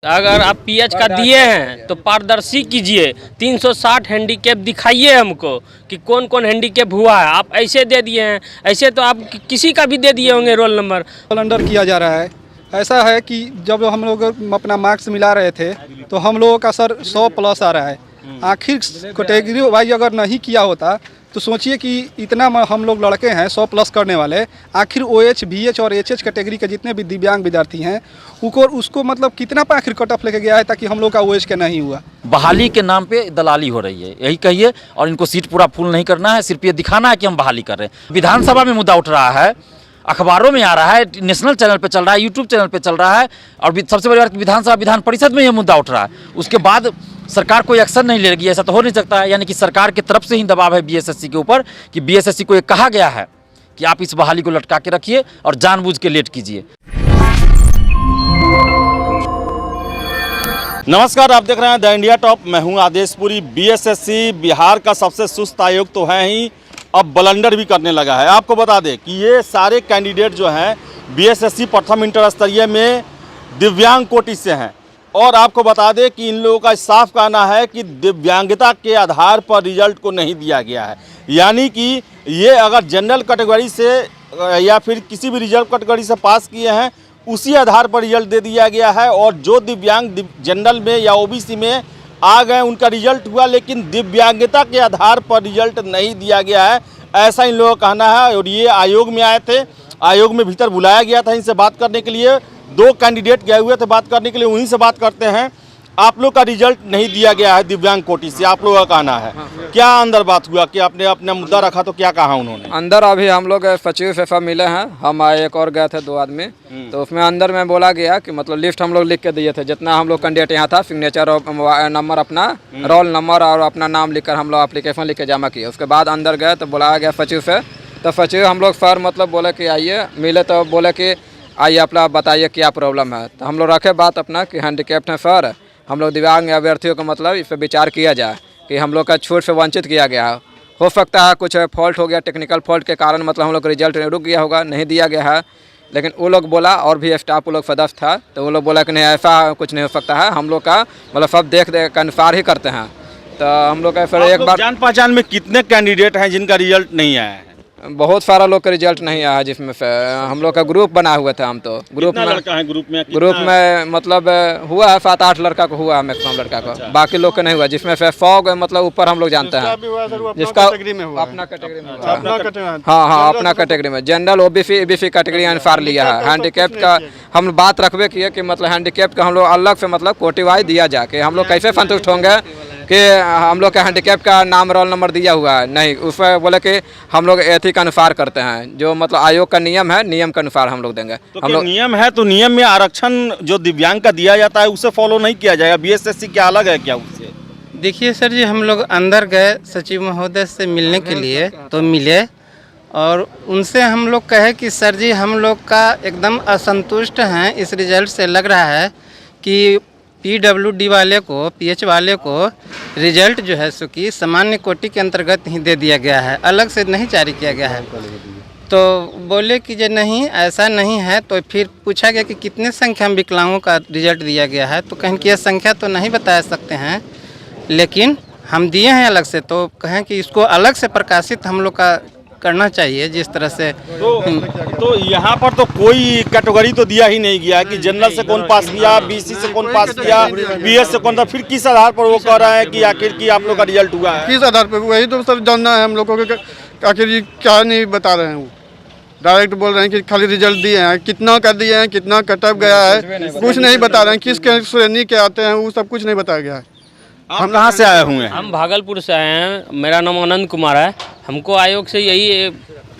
अगर आप पीएच का दिए हैं तो पारदर्शी कीजिए, 360 हैंडीकैप दिखाइए हमको कि कौन कौन हैंडीकैप हुआ है। आप ऐसे दे दिए हैं, ऐसे तो आप किसी का भी दे दिए होंगे रोल नंबर। कैलेंडर किया जा रहा है। ऐसा है कि जब हम लोग अपना मार्क्स मिला रहे थे तो हम लोगों का सर 100+ आ रहा है। आखिर कैटेगरी वाइज अगर नहीं किया होता तो सोचिए कि इतना हम लोग लड़के हैं 100+ करने वाले, आखिर OH, BH और HH कैटेगरी के जितने भी दिव्यांग विद्यार्थी हैं उसको मतलब कितना पे आखिर कट ऑफ लेके गया है ताकि हम लोग का OH का नहीं हुआ। बहाली के नाम पे दलाली हो रही है, यही कहिए। और इनको सीट पूरा फुल नहीं करना है, सिर्फ ये दिखाना है कि हम बहाली कर रहे हैं। विधानसभा में मुद्दा उठ रहा है, अखबारों में आ रहा है, नेशनल चैनल पे चल रहा है, यूट्यूब चैनल पे चल रहा है, और सबसे बड़ी बात कि विधानसभा विधान परिषद में ये मुद्दा उठ रहा है। उसके बाद सरकार कोई एक्शन नहीं लेगी, ऐसा तो हो नहीं सकता है। यानी कि सरकार की तरफ से ही दबाव है BSSC के ऊपर कि BSSC को ये कहा गया है कि आप इस बहाली को लटका के रखिए और जानबूझ के लेट कीजिए। नमस्कार, आप देख रहे हैं द इंडिया टॉप। मैं हूं आदेशपुरी। BSSC बिहार का सबसे सुस्त आयोग तो है ही, अब ब्लंडर भी करने लगा है। आपको बता दें कि ये सारे कैंडिडेट जो हैं BSSC प्रथम इंटर स्तरीय में दिव्यांग कोटि से हैं। और आपको बता दें कि इन लोगों का साफ कहना है कि दिव्यांगता के आधार पर रिजल्ट को नहीं दिया गया है। यानी कि ये अगर जनरल कैटेगरी से या फिर किसी भी रिजर्व कैटेगरी से पास किए हैं उसी आधार पर रिजल्ट दे दिया गया है। और जो दिव्यांग जनरल में या OBC में आ गए उनका रिजल्ट हुआ, लेकिन दिव्यांगता के आधार पर रिजल्ट नहीं दिया गया है, ऐसा इन लोगों का कहना है। और ये आयोग में आए थे, आयोग में भीतर बुलाया गया था इनसे बात करने के लिए। 2 कैंडिडेट गए हुए थे बात करने के लिए, उन्हीं से बात करते हैं। आप लोग का रिजल्ट नहीं दिया गया है दिव्यांग कोटि से, आप लोगों का कहना है। क्या अंदर बात हुआ कि आपने अपना मुद्दा रखा तो क्या कहा उन्होंने? अंदर अभी हम लोग सचिव FA मिले हैं, हम आए, एक और गए थे 2 आदमी। तो उसमें अंदर में बोला गया कि मतलब लिस्ट हम लोग लिख के दिए थे, जितना हम लोग कैंडिडेट यहाँ था, सिग्नेचर और नंबर, अपना रोल नंबर और अपना नाम लिखकर हम लोग एप्लीकेशन लिख के जमा किए। उसके बाद अंदर गए तो बुलाया गया सचिव से। तो सचिव हम लोग सर मतलब बोले कि आइए मिले, तो बोले कि आइए अपना बताइए क्या प्रॉब्लम है। तो हम लोग रखे बात अपना कि हैंडीकैप्ड हैं सर, हम लोग दिव्यांग अभ्यर्थियों का मतलब इस पर विचार किया जाए कि हम लोग का छूट से वंचित किया गया है। हो सकता है कुछ फॉल्ट हो गया, टेक्निकल फॉल्ट के कारण मतलब हम लोग का रिजल्ट रुक गया होगा, नहीं दिया गया है। लेकिन वो लोग बोला, और भी स्टाफ वो लोग सदस्य था, तो वो लोग बोला कि नहीं ऐसा कुछ नहीं हो सकता है, हम लोग का मतलब सब देख के अनुसार ही करते हैं। तो हम लोग का फिर एक बार जान पहचान में कितने कैंडिडेट हैं जिनका रिजल्ट नहीं आया है? बहुत सारा लोग का रिजल्ट नहीं आया, जिसमें से हम लोग का ग्रुप बना हुआ था। हम तो ग्रुप में लड़का है ग्रुप में मतलब हुआ है 7-8 लड़का को हुआ है, मैक्सिमम लड़का को। अच्छा। बाकी लोग का नहीं हुआ, जिसमें से 100 मतलब ऊपर हम लोग जानते हैं जिसका अपना कैटेगरी में हुआ। हाँ, अपना कैटेगरी में जनरल OBC कैटेगरी अनुसार लिया है। हैंडीकैप का हम बात रखबे किए कि मतलब हैंडीकैप का हम लोग अलग से मतलब कोटि वाइज दिया जाके हम लोग कैसे संतुष्ट होंगे कि हम लोग का हैंडीकैप का नाम रोल नंबर दिया हुआ है। नहीं, उसमें बोले कि हम लोग एथी के अनुसार करते हैं, जो मतलब आयोग का नियम है, नियम के अनुसार हम लोग देंगे। तो हम लोग नियम है तो नियम में आरक्षण जो दिव्यांग का दिया जाता है उसे फॉलो नहीं किया जाएगा। BSSC क्या अलग है क्या उससे? देखिए सर जी, हम लोग अंदर गए सचिव महोदय से मिलने के लिए, तो मिले और उनसे हम लोग कहे कि सर जी हम लोग का एकदम असंतुष्ट हैं इस रिजल्ट से। लग रहा है कि PWD वाले को, PH वाले को रिजल्ट जो है सो कि सामान्य कोटि के अंतर्गत ही दे दिया गया है, अलग से नहीं जारी किया गया है। तो बोले कि जो नहीं ऐसा नहीं है। तो फिर पूछा गया कि कितने संख्या में विकलांगों का रिजल्ट दिया गया है, तो कहें कि यह संख्या तो नहीं बता सकते हैं, लेकिन हम दिए हैं अलग से। तो कहें कि इसको अलग से प्रकाशित हम लोग का करना चाहिए जिस तरह से। तो यहाँ पर तो कोई कैटेगरी तो दिया ही नहीं गया कि जनरल से कौन पास किया, BC से कौन पास किया, BS से कौन था। फिर किस आधार पर वो कह रहे हैं कि आखिर की आप लोग का रिजल्ट हुआ है? किस आधार पर? वही तो सब जानना है हम लोगों को, आखिर ये क्या नहीं बता रहे हैं। वो डायरेक्ट बोल रहे हैं कि खाली रिजल्ट दिए हैं, कितना कर दिए हैं, कितना कटअप गया है, कुछ नहीं बता रहे हैं। किस श्रेणी के आते हैं वो सब कुछ नहीं बताया गया है। हम कहाँ से आए हुए हैं? हम भागलपुर से आए हैं, मेरा नाम आनंद कुमार है। हमको आयोग से यही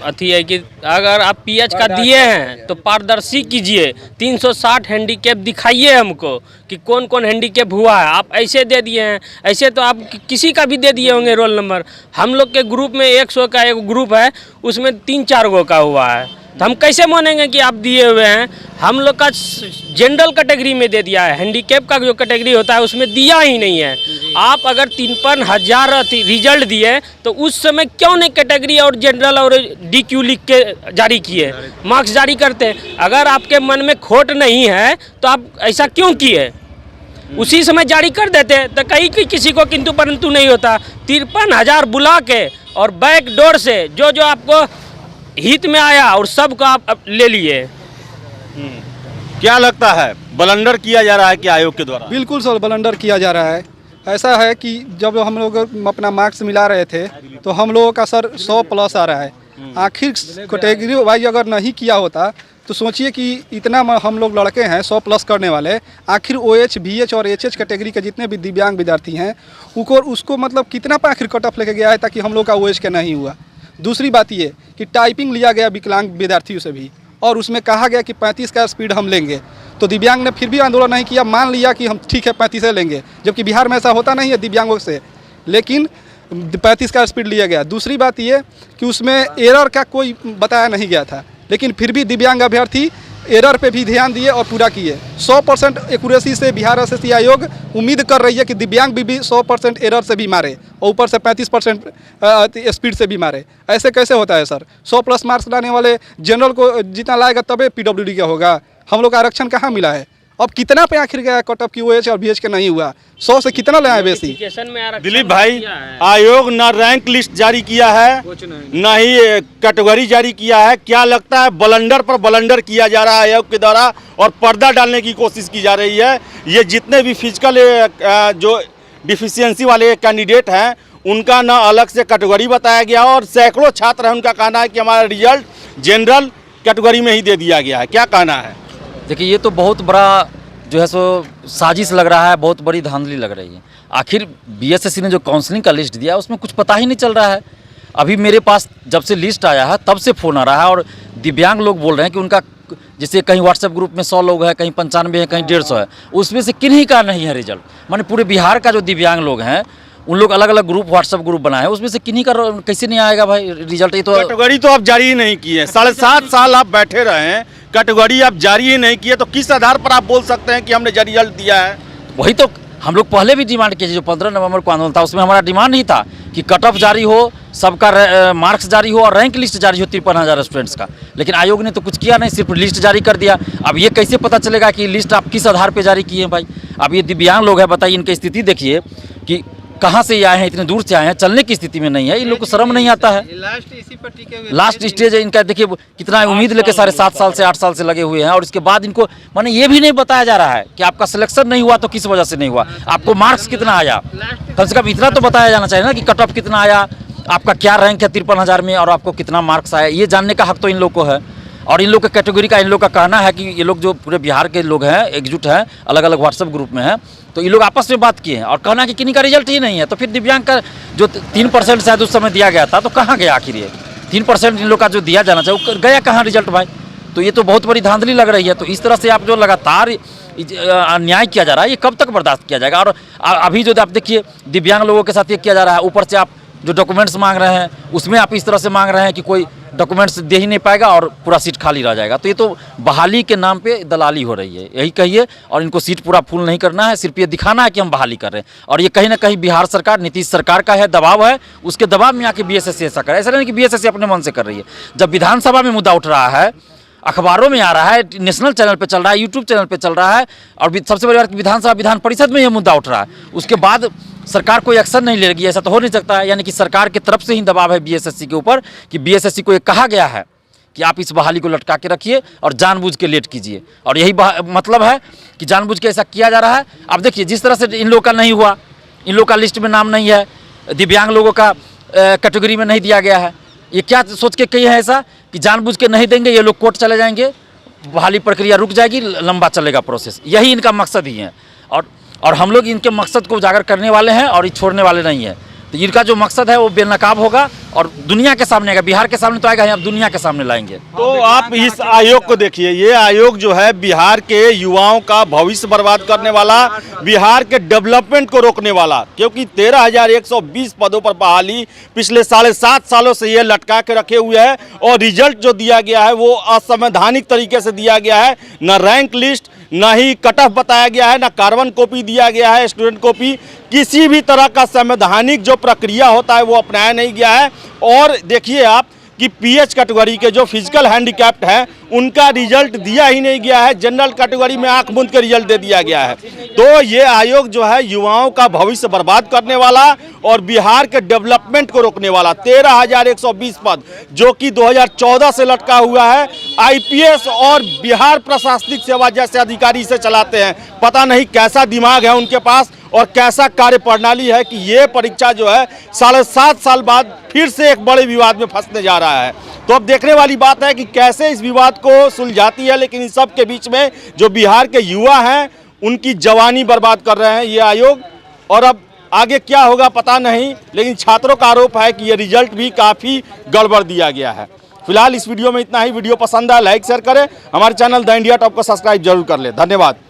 अथी है कि अगर आप पीएच का दिए हैं तो पारदर्शी कीजिए, 360 हैंडीकैप दिखाइए हमको कि कौन कौन हैंडीकैप हुआ है। आप ऐसे दे दिए हैं, ऐसे तो आप किसी का भी दे दिए होंगे रोल नंबर। हम लोग के ग्रुप में 100 का एक ग्रुप है, उसमें 3-4 गो का हुआ है, तो हम कैसे मानेंगे कि आप दिए हुए हैं। हम लोग का जनरल कैटेगरी में दे दिया है, हैंडीकैप का जो कैटेगरी होता है उसमें दिया ही नहीं है। आप अगर 53,000 रिजल्ट दिए तो उस समय क्यों नहीं कैटेगरी और जनरल और DQ लिख के जारी किए, मार्क्स जारी करते। अगर आपके मन में खोट नहीं है तो आप ऐसा क्यों किए? उसी समय जारी कर देते तो कहीं की किसी को किंतु परंतु नहीं होता। 53,000 बुला के और बैक डोर से जो जो आपको हित में आया और सबको आप ले लिए। क्या लगता है ब्लंडर किया जा रहा है कि आयोग के द्वारा? बिल्कुल सर, ब्लंडर किया जा रहा है। ऐसा है कि जब हम लोग अपना मार्क्स मिला रहे थे तो हम लोगों का सर 100+ आ रहा है। आखिर कैटेगरी वाइज अगर नहीं किया होता तो सोचिए कि इतना हम लोग लड़के हैं 100+ करने वाले, आखिर OH, BH और HH कैटेगरी के जितने भी दिव्यांग विद्यार्थी हैं उसको मतलब कितना पे आखिर कट ऑफ लेके गया है ताकि हम लोग का OH का नहीं हुआ। दूसरी बात ये कि टाइपिंग लिया गया विकलांग विद्यार्थियों से भी और उसमें कहा गया कि 35 का स्पीड हम लेंगे, तो दिव्यांग ने फिर भी आंदोलन नहीं किया, मान लिया कि हम ठीक है 35 से लेंगे, जबकि बिहार में ऐसा होता नहीं है दिव्यांगों से, लेकिन 35 का स्पीड लिया गया। दूसरी बात ये कि उसमें एरर का कोई बताया नहीं गया था, लेकिन फिर भी दिव्यांग अभ्यर्थी एरर पे भी ध्यान दिए और पूरा किए। 100% एक्यूरेसी से बिहार SSC आयोग उम्मीद कर रही है कि दिव्यांग भी 100% एरर से भी मारे और ऊपर से 35% स्पीड से भी मारे। ऐसे कैसे होता है सर? 100+ मार्क्स लाने वाले जनरल को जितना लाएगा तबे PWD का होगा। हम लोग का आरक्षण कहाँ मिला है? अब कितना पे आखिर गया कट ऑफ की OH और BH के नहीं हुआ? 100 से कितना ले आए बेसी? दिलीप भाई, आयोग न रैंक लिस्ट जारी किया है न ही कैटेगरी जारी किया है। क्या लगता है ब्लंडर पर ब्लंडर किया जा रहा है आयोग के द्वारा और पर्दा डालने की कोशिश की जा रही है? ये जितने भी फिजिकल जो डिफिशियंसी वाले कैंडिडेट हैं उनका न अलग से कैटेगरी बताया गया और सैकड़ों छात्र हैं उनका कहना है कि हमारा रिजल्ट जनरल कैटेगरी में ही दे दिया गया है। क्या कहना है? देखिए, ये तो बहुत बड़ा जो है सो साजिश लग रहा है, बहुत बड़ी धांधली लग रही है। आखिर BSSC ने जो काउंसलिंग का लिस्ट दिया उसमें कुछ पता ही नहीं चल रहा है। अभी मेरे पास जब से लिस्ट आया है तब से फ़ोन आ रहा है और दिव्यांग लोग बोल रहे हैं कि उनका जैसे कहीं व्हाट्सएप ग्रुप में 100 लोग हैं, कहीं 95 है, कहीं 150 है, उसमें से किन्हीं का नहीं है रिजल्ट। माने पूरे बिहार का जो दिव्यांग लोग हैं उन लोग अलग अलग ग्रुप व्हाट्सएप ग्रुप बनाए हैं, उसमें से किन्हीं का कैसे नहीं आएगा भाई रिजल्ट? ये तो कैटेगरी तो आप जारी ही नहीं किए, 7.5 साल आप बैठे रहे हैं, कैटेगरी आप जारी ही नहीं किए, तो किस आधार पर आप बोल सकते हैं कि हमने जारी रिजल्ट दिया है? वही तो हम लोग पहले भी डिमांड किए, जो 15 नवंबर को आंदोलन था उसमें हमारा डिमांड ही था कि कट ऑफ जारी हो, सबका मार्क्स जारी हो और रैंक लिस्ट जारी हो 53,000 स्टूडेंट्स का। लेकिन आयोग ने तो कुछ किया नहीं, सिर्फ लिस्ट जारी कर दिया। अब ये कैसे पता चलेगा कि लिस्ट आप किस आधार पर जारी किए हैं भाई? अब ये दिव्यांग लोग हैं, बताइए इनकी स्थिति देखिए कि कहाँ से ये आए हैं, इतने दूर से आए हैं, चलने की स्थिति में नहीं है, इन लोग को शर्म नहीं आता है। लास्ट स्टेज है इनका, देखिए कितना उम्मीद लेके 7.5 साल से 8 साल से लगे हुए हैं और इसके बाद इनको माने ये भी नहीं बताया जा रहा है कि आपका सिलेक्शन नहीं हुआ तो किस वजह से नहीं हुआ, आपको मार्क्स कितना आया, कम से कम इतना तो बताया जाना चाहिए ना कि कट ऑफ कितना आया, आपका क्या रैंक है 53,000 में और आपको कितना मार्क्स आया। ये जानने का हक तो इन लोग को है। और इन लोग के कैटेगरी का इन लोग का कहना है कि ये लोग जो पूरे बिहार के लोग हैं एकजुट हैं, अलग अलग व्हाट्सएप ग्रुप में हैं, तो ये लोग आपस में बात किए हैं और कहना कि किन्हीं का रिजल्ट ही नहीं है। तो फिर दिव्यांग का जो 3% शायद उस समय दिया गया था तो कहाँ गया आखिर? ये 3% इन लोग का जो दिया जाना चाहिए वो गया कहाँ रिजल्ट भाई? तो ये तो बहुत बड़ी धांधली लग रही है। तो इस तरह से आप जो लगातार अन्याय किया जा रहा है ये कब तक बर्दाश्त किया जाएगा? और अभी जो आप देखिए दिव्यांग लोगों के साथ ये किया जा रहा है, ऊपर से आप जो डॉक्यूमेंट्स मांग रहे हैं उसमें आप इस तरह से मांग रहे हैं कि कोई डॉक्यूमेंट्स दे ही नहीं पाएगा और पूरा सीट खाली रह जाएगा। तो ये तो बहाली के नाम पे दलाली हो रही है, यही कहिए। और इनको सीट पूरा फुल नहीं करना है, सिर्फ ये दिखाना है कि हम बहाली कर रहे हैं। और ये कहीं ना कहीं बिहार सरकार, नीतीश सरकार का है दबाव है, उसके दबाव में आके BSSC ऐसा करे। ऐसा नहीं कि BSSC अपने मन से कर रही है। जब विधानसभा में मुद्दा उठ रहा है, अखबारों में आ रहा है, नेशनल चैनल पे चल रहा है, यूट्यूब चैनल पे चल रहा है और सबसे बड़ी बात विधानसभा विधान परिषद में ये मुद्दा उठ रहा है, उसके बाद सरकार कोई एक्शन नहीं लेगी, ऐसा तो हो नहीं सकता है। यानी कि सरकार की तरफ से ही दबाव है BSSC के ऊपर कि BSSC को ये कहा गया है कि आप इस बहाली को लटका के रखिए और जानबूझ के लेट कीजिए। और यही मतलब है कि जानबूझ के ऐसा किया जा रहा है। अब देखिए जिस तरह से इन लोगों का नहीं हुआ, इन लोगों का लिस्ट में नाम नहीं है, दिव्यांग लोगों का कैटेगरी में नहीं दिया गया है, ये क्या सोच के कही है ऐसा कि जानबूझ के नहीं देंगे, ये लोग कोर्ट चले जाएंगे, बहाली प्रक्रिया रुक जाएगी, लंबा चलेगा प्रोसेस। यही इनका मकसद ही है और हम लोग इनके मकसद को उजागर करने वाले हैं और ये छोड़ने वाले नहीं है। तो इनका जो मकसद है वो बेनकाब होगा और दुनिया के सामने आएगा, बिहार के सामने तो आएगा, अब दुनिया के सामने लाएंगे। तो आप इस आयोग को देखिए, ये आयोग जो है बिहार के युवाओं का भविष्य बर्बाद करने वाला, बिहार के डेवलपमेंट को रोकने वाला, क्योंकि 13,120 पदों पर बहाली पिछले 7.5 सालों से ये लटका के रखे हुए है और रिजल्ट जो दिया गया है वो असंवैधानिक तरीके से दिया गया है। न रैंक लिस्ट, न ही कट ऑफ बताया गया है, न कार्बन कॉपी दिया गया है, स्टूडेंट कॉपी, किसी भी तरह का संवैधानिक जो प्रक्रिया होता है वो अपनाया नहीं गया है। और देखिए आप कि PH कैटेगरी के जो फिजिकल हैंडीकैप्ड हैं उनका रिजल्ट दिया ही नहीं गया है। जनरल कैटेगरी में आंख मूंद के रिजल्ट दे दिया गया है। तो ये आयोग जो है युवाओं का भविष्य बर्बाद करने वाला और बिहार के डेवलपमेंट को रोकने वाला 13,120 पद जो कि 2014 से लटका हुआ है। आईपीएस और बिहार प्रशासनिक सेवा जैसे अधिकारी इसे चलाते हैं। पता नहीं कैसा दिमाग है उनके पास और कैसा कार्य प्रणाली है कि ये परीक्षा जो है 7.5 साल बाद फिर से एक बड़े विवाद में फंसने जा रहा है। तो अब देखने वाली बात है कि कैसे इस विवाद को सुलझाती है। लेकिन इस सब के बीच में जो बिहार के युवा हैं उनकी जवानी बर्बाद कर रहे हैं ये आयोग, और अब आगे क्या होगा पता नहीं। लेकिन छात्रों का आरोप है कि ये रिजल्ट भी काफ़ी गड़बड़ दिया गया है। फिलहाल इस वीडियो में इतना ही। वीडियो पसंद आया लाइक शेयर करें, हमारे चैनल द इंडिया टॉप को सब्सक्राइब जरूर कर ले। धन्यवाद।